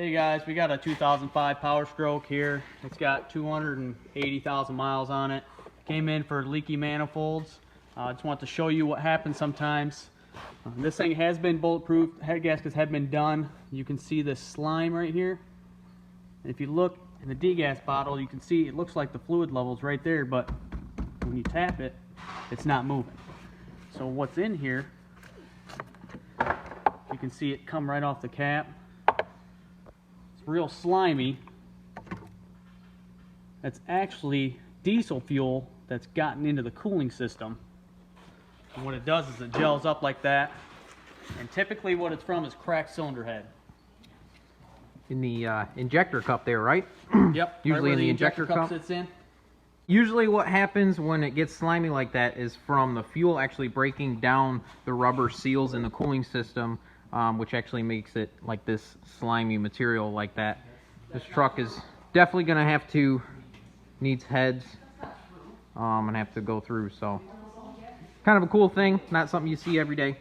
Hey guys, we got a 2005 Powerstroke here. It's got 280,000 miles on it. Came in for leaky manifolds. I just want to show you what happens sometimes. This thing has been bulletproof. Head gaskets have been done. You can see this slime right here. And if you look in the degas bottle, you can see it looks like the fluid level's right there, but when you tap it, it's not moving. So what's in here, you can see it come right off the cap. It's real slimy. That's actually diesel fuel that's gotten into the cooling system. And what it does is it gels up like that. And typically what it's from is cracked cylinder head. In the injector cup there, right? Yep. Usually right in the injector cup sits in. Usually what happens when it gets slimy like that is from the fuel actually breaking down the rubber seals in the cooling system, which actually makes it like this slimy material like that. This truck is definitely going to have to, needs heads, and have to go through, so kind of a cool thing, not something you see every day.